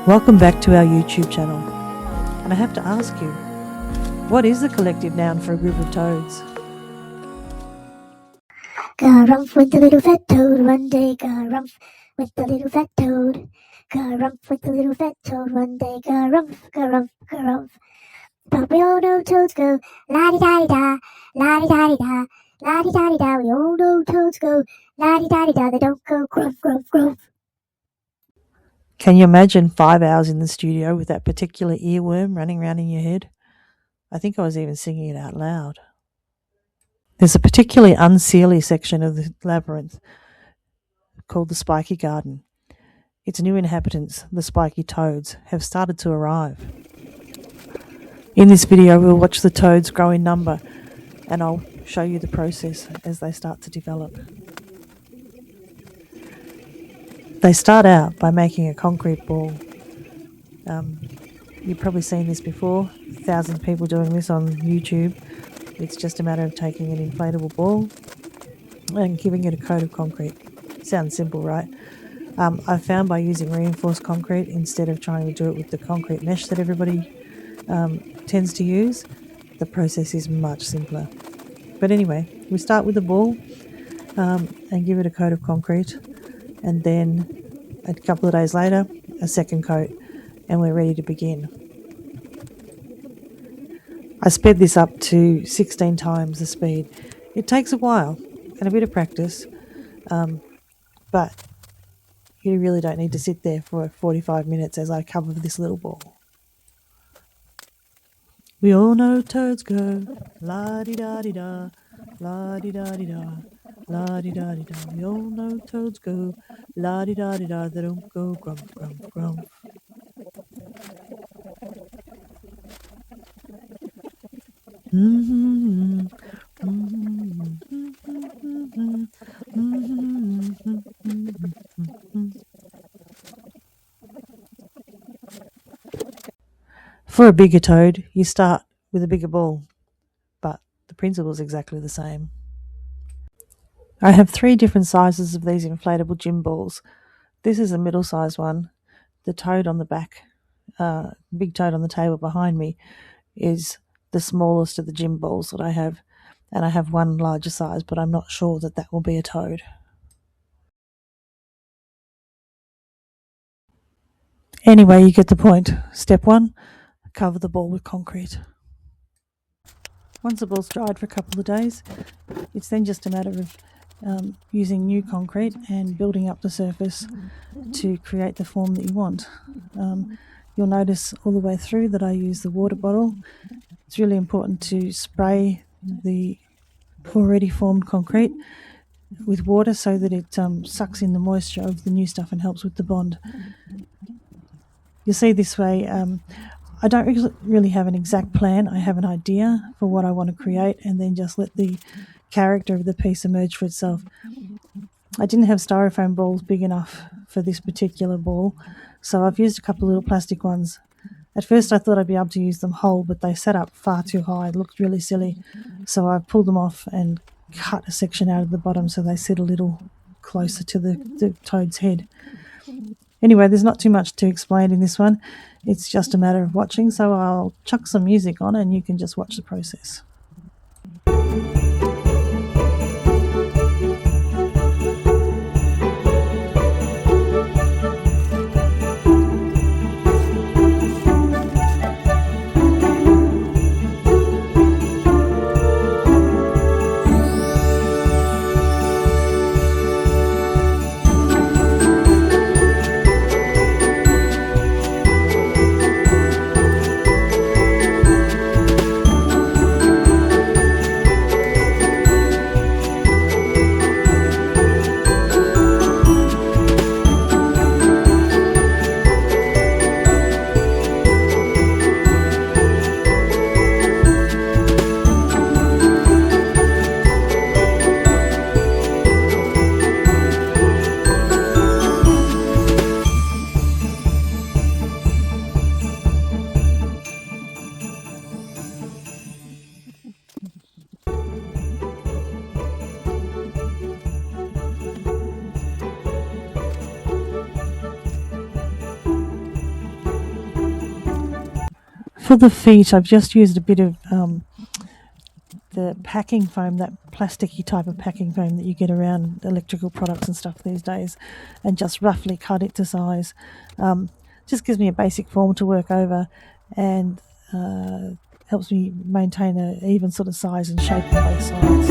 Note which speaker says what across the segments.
Speaker 1: Welcome back to our YouTube channel. And I have to ask you, what is the collective noun for a group of toads?
Speaker 2: Ga-rumph with the little fat toad one day, ga-rumph with the little fat toad. Ga-rumph with the little fat toad one day, ga-rumph, ga-rumph, ga-rumph. But we all know toads go la-di-da-di-da, la-di-da-di-da, la-di-da-di-da. We all know toads go la-di-da-di-da, they don't go grumph, grumph, grumph.
Speaker 1: Can you imagine 5 hours in the studio with that particular earworm running around in your head? I think I was even singing it out loud. There's a particularly unseelie section of the labyrinth called the Spiky Garden. Its new inhabitants, the spiky toads, have started to arrive. In this video, we'll watch the toads grow in number, and I'll show you the process as they start to develop. They start out by making a concrete ball. You've probably seen this before, thousands of people doing this on YouTube. It's just a matter of taking an inflatable ball and giving it a coat of concrete. Sounds simple, right? I've found by using reinforced concrete instead of trying to do it with the concrete mesh that everybody tends to use, the process is much simpler. But anyway, we start with the ball and give it a coat of concrete, and then a couple of days later, a second coat, and we're ready to begin. I sped this up to 16 times the speed. It takes a while and a bit of practice, but you really don't need to sit there for 45 minutes as I cover this little ball. We all know toads go la-di-da-di-da, la-di-da-di-da, la-di-da-di-da. We all know toads go la-di-da-di-da, they don't go grumph, grumph, grumph. For a bigger toad, you start with a bigger ball, but the principle is exactly the same. I have 3 different sizes of these inflatable gym balls. This is a middle-sized one. The toad on the back, big toad on the table behind me, is the smallest of the gym balls that I have, and I have one larger size, but I'm not sure that will be a toad. Anyway, you get the point. Step 1, cover the ball with concrete. Once the ball's dried for a couple of days, it's then just a matter of using new concrete and building up the surface to create the form that you want. You'll notice all the way through that I use the water bottle. It's really important to spray the already formed concrete with water so that it sucks in the moisture of the new stuff and helps with the bond. You see, this way, I don't really have an exact plan. I have an idea for what I want to create and then just let the character of the piece emerge for itself. I didn't have styrofoam balls big enough for this particular ball, so I've used a couple of little plastic ones. At first I thought I'd be able to use them whole, but they sat up far too high. It looked really silly. So I pulled them off and cut a section out of the bottom so they sit a little closer to the toad's head. Anyway, there's not too much to explain in this one. It's just a matter of watching, so I'll chuck some music on and you can just watch the process. For the feet, I've just used a bit of the packing foam, that plasticky type of packing foam that you get around electrical products and stuff these days, and just roughly cut it to size. Just gives me a basic form to work over, and helps me maintain an even sort of size and shape on both sides.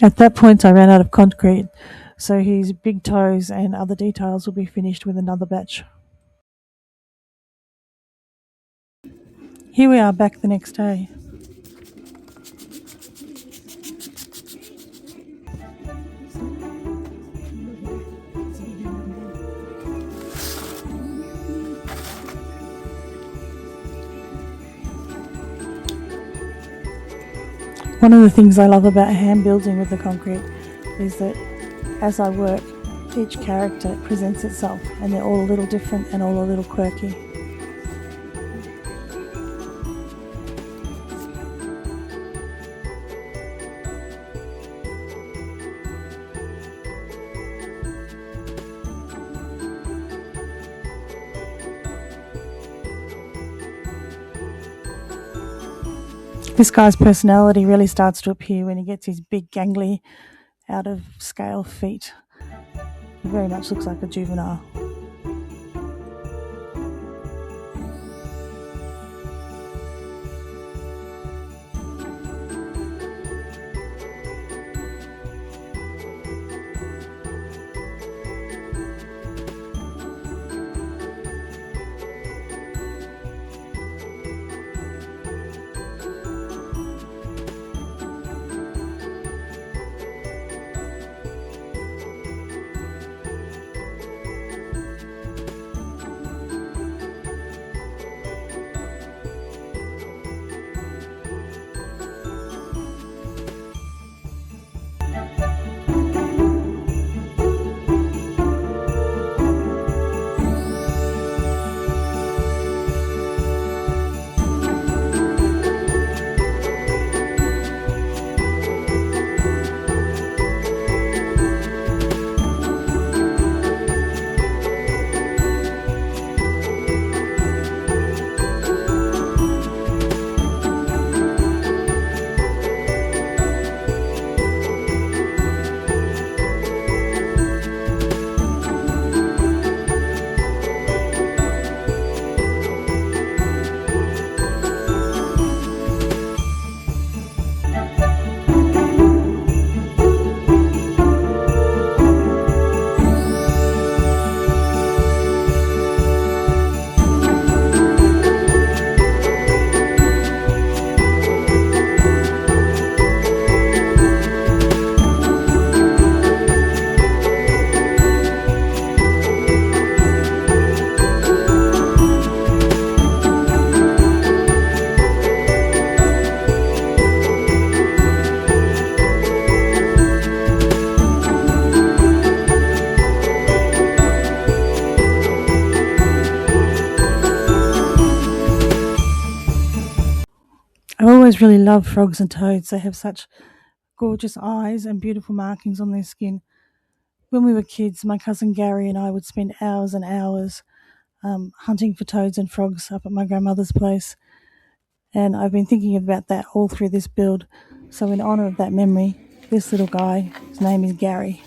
Speaker 1: At that point, I ran out of concrete, so his big toes and other details will be finished with another batch. Here we are back the next day. One of the things I love about hand building with the concrete is that as I work, each character presents itself, and they're all a little different and all a little quirky. This guy's personality really starts to appear when he gets his big, gangly, out of scale feet. He very much looks like a juvenile. always really loved frogs and toads. They have such gorgeous eyes and beautiful markings on their skin. When we were kids, my cousin Gary and I would spend hours and hours hunting for toads and frogs up at my grandmother's place. And I've been thinking about that all through this build. So in honour of that memory, this little guy, his name is Gary.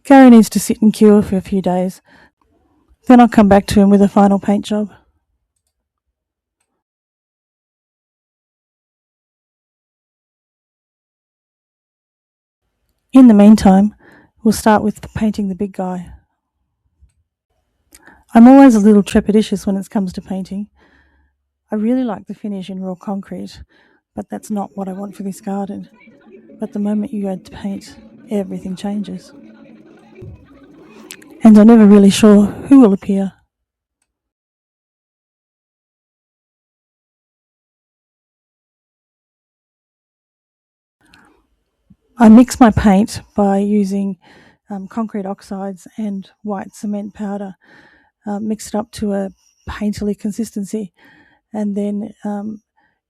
Speaker 1: Gary needs to sit and cure for a few days. Then I'll come back to him with a final paint job. In the meantime, we'll start with painting the big guy. I'm always a little trepidatious when it comes to painting. I really like the finish in raw concrete, but that's not what I want for this garden. But the moment you go to paint, everything changes. And I'm never really sure who will appear. I mix my paint by using concrete oxides and white cement powder, mixed up to a painterly consistency, and then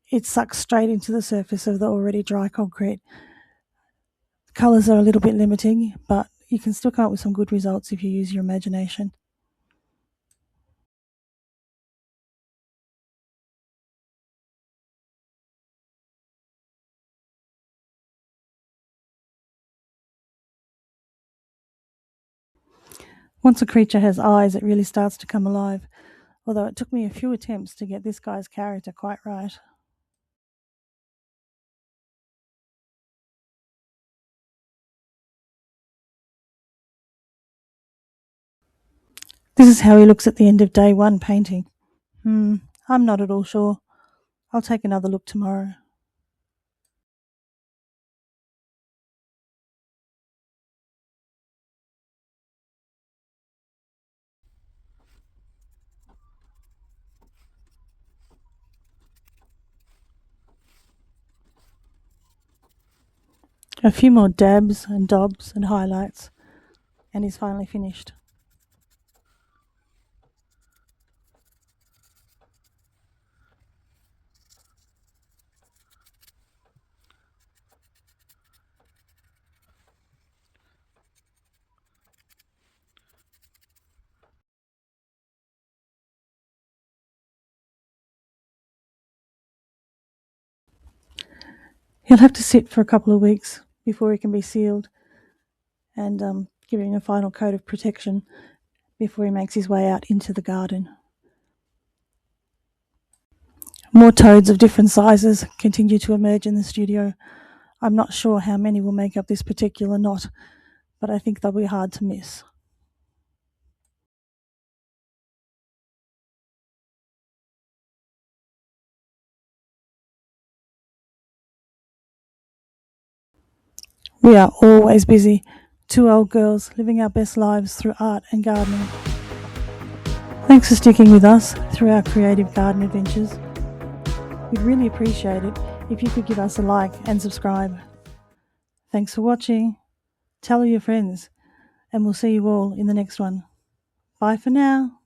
Speaker 1: it sucks straight into the surface of the already dry concrete. The colours are a little bit limiting, but you can still come up with some good results if you use your imagination. Once a creature has eyes, it really starts to come alive, although it took me a few attempts to get this guy's character quite right. This is how he looks at the end of day one painting. I'm not at all sure. I'll take another look tomorrow. A few more dabs and dobs and highlights, and he's finally finished. He'll have to sit for a couple of weeks before he can be sealed and giving a final coat of protection before he makes his way out into the garden. More toads of different sizes continue to emerge in the studio. I'm not sure how many will make up this particular knot, but I think they'll be hard to miss. We are always busy, two old girls living our best lives through art and gardening. Thanks for sticking with us through our creative garden adventures. We'd really appreciate it if you could give us a like and subscribe. Thanks for watching. Tell all your friends, and we'll see you all in the next one. Bye for now.